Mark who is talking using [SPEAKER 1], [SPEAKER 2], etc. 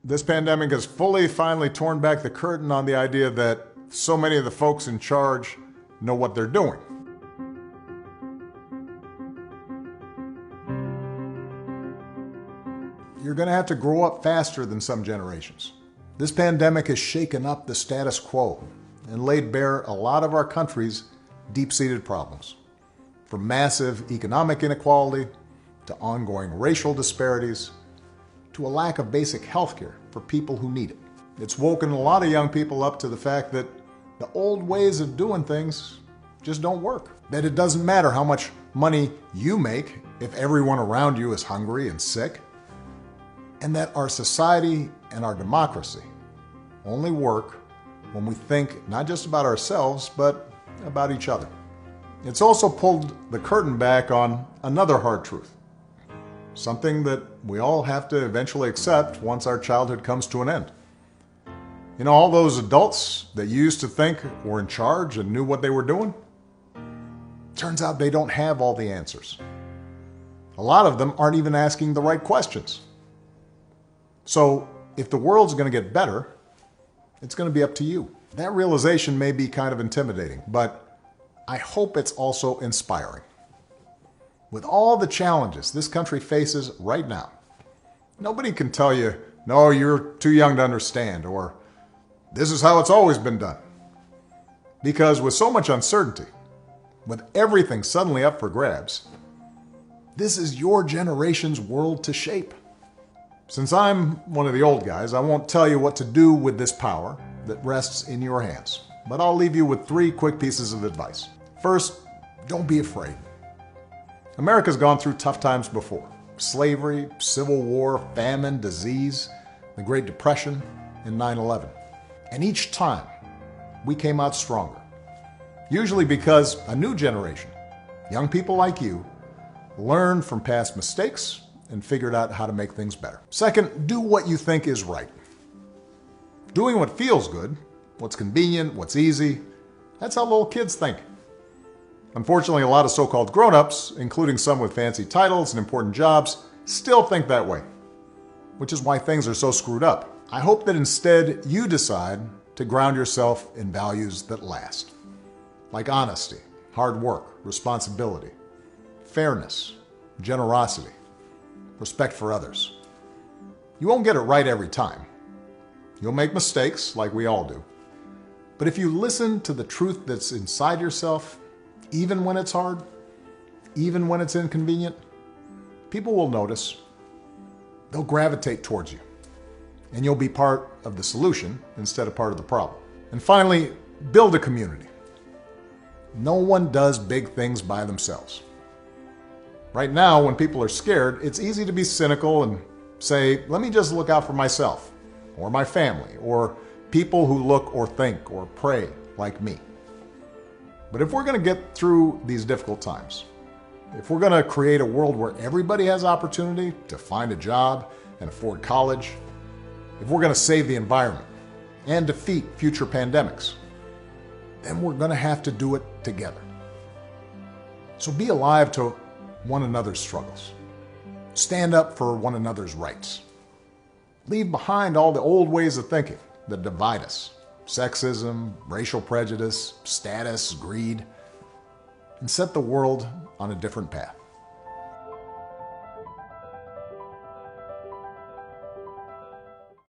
[SPEAKER 1] This pandemic has finally torn back the curtain on the idea that so many of the folks in charge know what they're doing. You're going to have to grow up faster than some generations. This pandemic has shaken up the status quo and laid bare a lot of our country's deep-seated problems, from massive economic inequality to ongoing racial disparities to a lack of basic health care for people who need it. It's woken a lot of young people up to the fact that the old ways of doing things just don't work. That it doesn't matter how much money you make if everyone around you is hungry and sick. And that our society and our democracy only work when we think not just about ourselves, but about each other. It's also pulled the curtain back on another hard truth. Something that we all have to eventually accept once our childhood comes to an end. You know, all those adults that you used to think were in charge and knew what they were doing? Turns out they don't have all the answers. A lot of them aren't even asking the right questions. So, if the world's going to get better, it's going to be up to you. That realization may be kind of intimidating, but I hope it's also inspiring. With all the challenges this country faces right now, nobody can tell you, no, you're too young to understand, or this is how it's always been done. Because with so much uncertainty, with everything suddenly up for grabs, this is your generation's world to shape. Since I'm one of the old guys, I won't tell you what to do with this power that rests in your hands, but I'll leave you with 3 quick pieces of advice. First, don't be afraid. America's gone through tough times before. Slavery, civil war, famine, disease, the Great Depression, and 9/11. And each time, we came out stronger. Usually because a new generation, young people like you, learned from past mistakes and figured out how to make things better. Second, do what you think is right. Doing what feels good, what's convenient, what's easy, that's how little kids think. Unfortunately, a lot of so-called grown-ups, including some with fancy titles and important jobs, still think that way, which is why things are so screwed up. I hope that instead you decide to ground yourself in values that last, like honesty, hard work, responsibility, fairness, generosity, respect for others. You won't get it right every time. You'll make mistakes, like we all do. But if you listen to the truth that's inside yourself, even when it's hard, even when it's inconvenient, people will notice. They'll gravitate towards you. And you'll be part of the solution instead of part of the problem. And finally, build a community. No one does big things by themselves. Right now, when people are scared, it's easy to be cynical and say, let me just look out for myself, or my family, or people who look or think or pray like me. But if we're going to get through these difficult times, if we're going to create a world where everybody has opportunity to find a job and afford college, if we're going to save the environment and defeat future pandemics, then we're going to have to do it together. So be alive to one another's struggles. Stand up for one another's rights. Leave behind all the old ways of thinking that divide us. Sexism, racial prejudice, status, greed, and set the world on a different path.